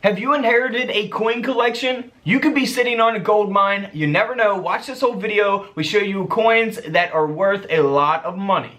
Have you inherited a coin collection? You could be sitting on a gold mine. You never know. Watch this whole video. We show you coins that are worth a lot of money.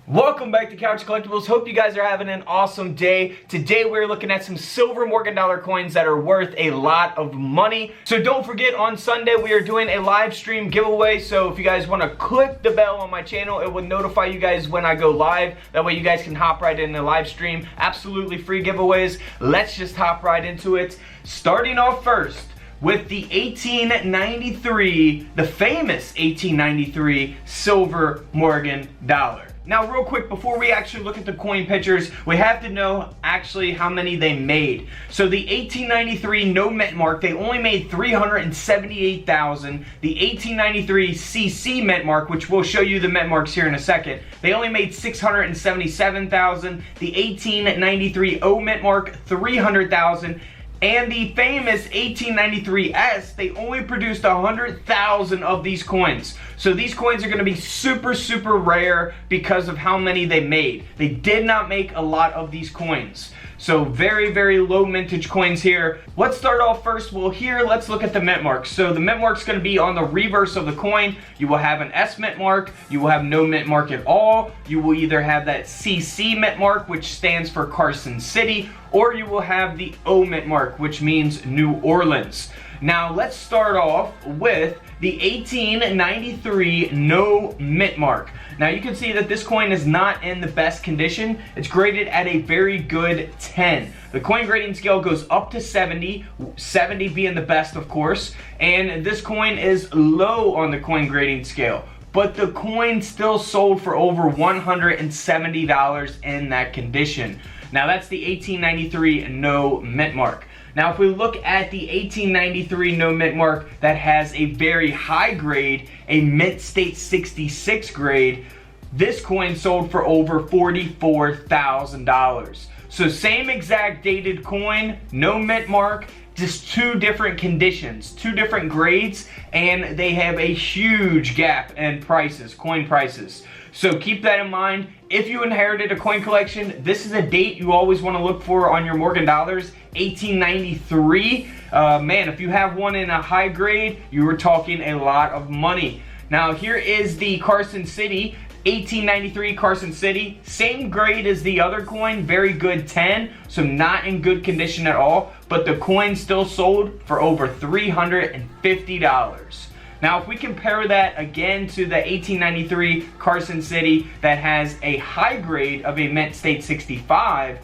Welcome back to Couch Collectibles. Hope you guys are having an awesome day. Today we're looking at some silver Morgan dollar coins that are worth a lot of money. So don't forget, on Sunday we are doing a live stream giveaway. So if you guys want to click the bell on my channel, it will notify you guys when I go live. That way you guys can hop right in the live stream. Absolutely free giveaways. Let's just hop right into it. Starting off first with the 1893, the famous 1893 silver Morgan dollar. Now real quick, before we actually look at the coin pictures, we have to know actually how many they made. So the 1893 no mint mark, they only made 378,000. The 1893 CC mint mark, which we'll show you the mint marks here in a second, they only made 677,000. The 1893 O mint mark, 300,000. And the famous 1893S, they only produced 100,000 of these coins. So these coins are going to be super, super rare because of how many they made. They did not make a lot of these coins. So very, very low mintage coins here. Let's start off first. Well, here, let's look at the mint marks. So the mint mark's going to be on the reverse of the coin. You will have an S mint mark. You will have no mint mark at all. You will either have that CC mint mark, which stands for Carson City, or you will have the O mint mark, which means New Orleans. Now, let's start off with the 1893 no mint mark. Now, you can see that this coin is not in the best condition. It's graded at a very good 10. The coin grading scale goes up to 70, 70 being the best, of course, and this coin is low on the coin grading scale. But the coin still sold for over $170 in that condition. Now, that's the 1893 no mint mark. Now, if we look at the 1893 no mint mark that has a very high grade, a mint state 66 grade, this coin sold for over $44,000. So same exact dated coin, no mint mark, just two different conditions, two different grades, and they have a huge gap in prices, coin prices. So keep that in mind. If you inherited a coin collection, this is a date you always want to look for on your Morgan dollars, 1893. Man, if you have one in a high grade, you were talking a lot of money. Now here is the Carson City, 1893 Carson City, same grade as the other coin, very good 10, so not in good condition at all, but the coin still sold for over $350. Now, if we compare that again to the 1893 Carson City that has a high grade of a mint state 65,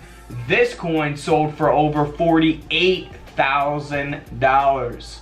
this coin sold for over $48,000.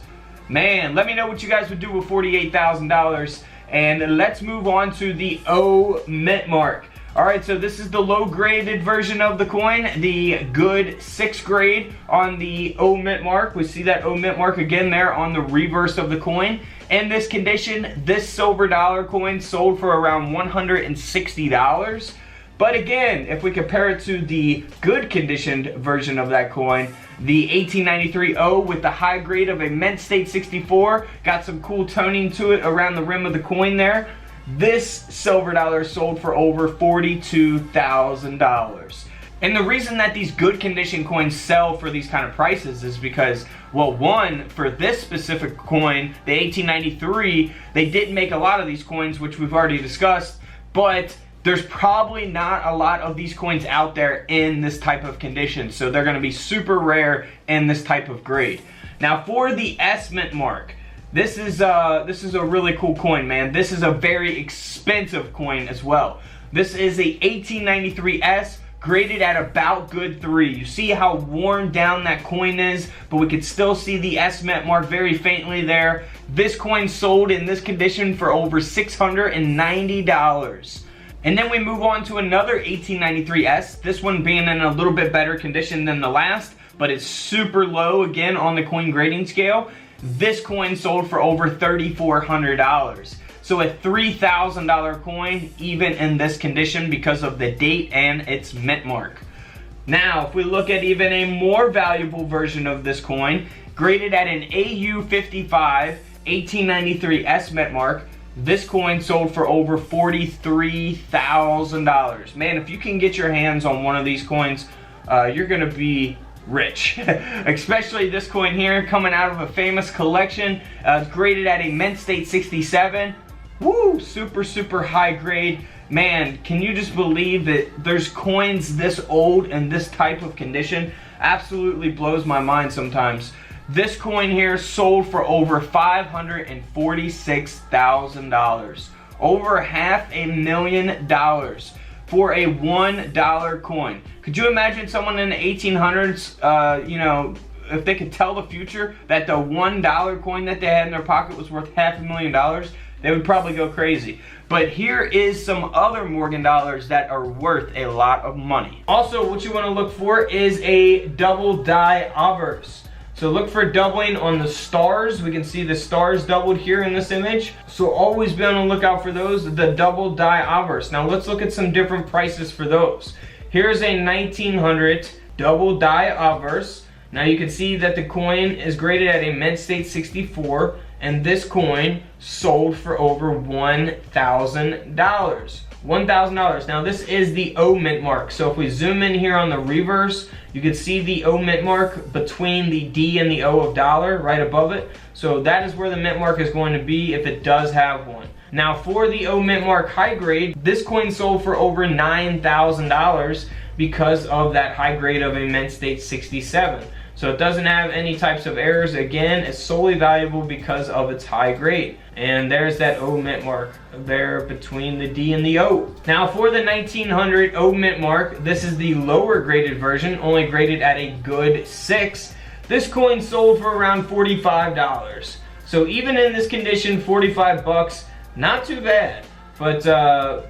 Man, let me know what you guys would do with $48,000. And let's move on to the O mint mark. Alright, so this is the low graded version of the coin, the good 6th grade on the O mint mark. We see that O mint mark again there on the reverse of the coin. In this condition, this silver dollar coin sold for around $160. But again, if we compare it to the good conditioned version of that coin, the 1893 O with the high grade of a mint state 64, got some cool toning to it around the rim of the coin there. This silver dollar sold for over $42,000. And the reason that these good condition coins sell for these kind of prices is because, well, one, for this specific coin, the 1893, they didn't make a lot of these coins, which we've already discussed, but there's probably not a lot of these coins out there in this type of condition, so they're going to be super rare in this type of grade. Now, for the S mint mark, this is a really cool coin, man. This is a very expensive coin as well. This is a 1893S graded at about good 3. You see how worn down that coin is, but we could still see the S mint mark very faintly there. This coin sold in this condition for over $690. And then we move on to another 1893S, this one being in a little bit better condition than the last, but it's super low again on the coin grading scale. This coin sold for over $3,400. So a $3,000 coin, even in this condition, because of the date and its mint mark. Now, if we look at even a more valuable version of this coin, graded at an AU 55, 1893 S mint mark, This coin sold for over $43,000. Man, if you can get your hands on one of these coins, you're gonna be rich. Especially this coin here, coming out of a famous collection. It's graded at a mint state 67. Woo, super high grade. Man, can you just believe that there's coins this old and this type of condition? Absolutely blows my mind sometimes. This coin here sold for over $546,000. Over $500,000 for a $1 coin. Could you imagine someone in the 1800s, you know, if they could tell the future that the $1 coin that they had in their pocket was worth $500,000, they would probably go crazy. But here is some other Morgan dollars that are worth a lot of money. Also, what you want to look for is a double die obverse. So look for doubling on the stars. We can see the stars doubled here in this image. So always be on the lookout for those, the double die obverse. Now let's look at some different prices for those. Here's a 1900 double die obverse. Now you can see that the coin is graded at a mint state 64, and this coin sold for over $1,000. $1,000. Now this is the O mint mark. So if we zoom in here on the reverse, you can see the O mint mark between the D and the O of dollar right above it. So that is where the mint mark is going to be if it does have one. Now for the O mint mark high grade, this coin sold for over $9,000 because of that high grade of a mint state 67. So it doesn't have any types of errors. Again, it's solely valuable because of its high grade. And there's that O mint mark there between the D and the O. Now for the 1900 O mint mark, this is the lower graded version, only graded at a good 6. This coin sold for around $45. So even in this condition, 45 bucks, not too bad. But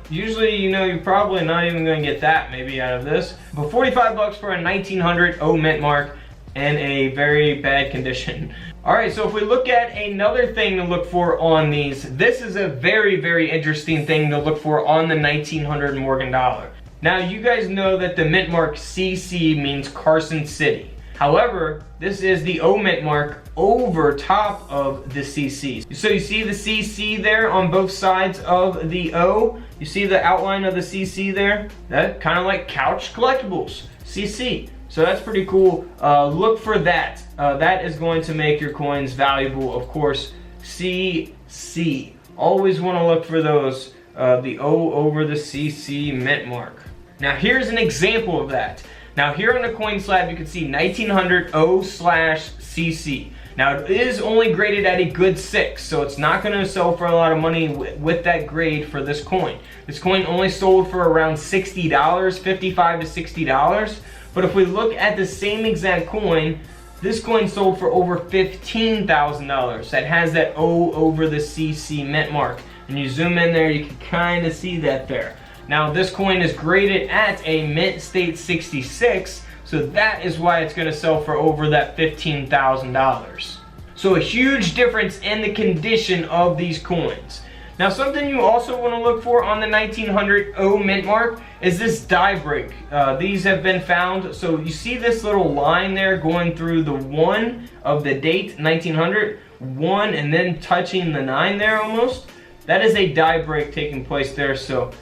usually, you know, you're probably not even gonna get that maybe out of this. But 45 bucks for a 1900 O mint mark in a very bad condition. All right, so if we look at another thing to look for on these, this is a very interesting thing to look for on the 1900 Morgan dollar. Now, you guys know that the mint mark CC means Carson City. However, this is the O mint mark over top of the CC. So you see the CC there on both sides of the O? You see the outline of the CC there? That kind of like Couch Collectibles, CC. So that's pretty cool. Look for that. That is going to make your coins valuable, of course. CC. Always want to look for those. The O over the CC mint mark. Now here's an example of that. Now here on the coin slab you can see 1900 O/CC. Now it is only graded at a good 6, so it's not going to sell for a lot of money with that grade for this coin. This coin only sold for around $60, $55 to $60. But if we look at the same exact coin, this coin sold for over $15,000. That has that O over the CC mint mark. And you zoom in there, you can kind of see that there. Now this coin is graded at a mint state 66, so that is why it's going to sell for over that $15,000. So a huge difference in the condition of these coins. Now something you also want to look for on the 1900 O mint mark is this die break. These have been found. So you see this little line there going through the 1 of the date 1900, 1 and then touching the 9 there almost. That is a die break taking place there. So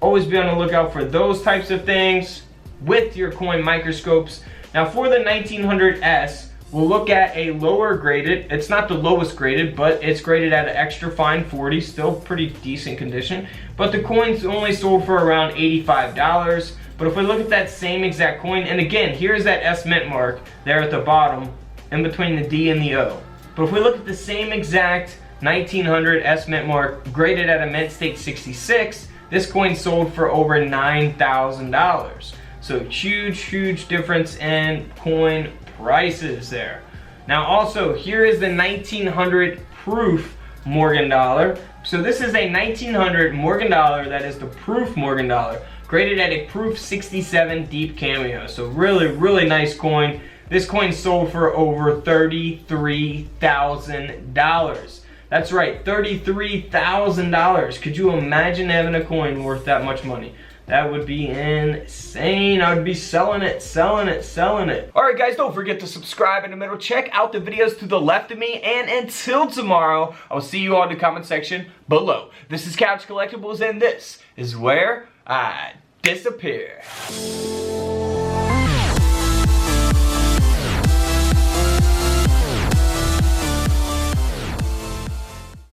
always be on the lookout for those types of things with your coin microscopes. Now for the 1900S, we'll look at a lower graded. It's not the lowest graded, but it's graded at an extra fine 40, still pretty decent condition. But the coin's only sold for around $85. But if we look at that same exact coin, and again, here's that S mint mark there at the bottom, in between the D and the O. But if we look at the same exact 1900 S mint mark, graded at a mint state 66, this coin sold for over $9,000. So huge difference in coin prices there. Now also, here is the 1900 proof Morgan dollar. So this is a 1900 Morgan dollar that is the proof Morgan dollar, graded at a proof 67 deep cameo. So really nice coin. This coin sold for over $33,000. That's right, $33,000. Could you imagine having a coin worth that much money? That would be insane. I would be selling it. Alright guys, don't forget to subscribe in the middle. Check out the videos to the left of me. And until tomorrow, I'll see you all in the comment section below. This is Couch Collectibles, and this is where I disappear.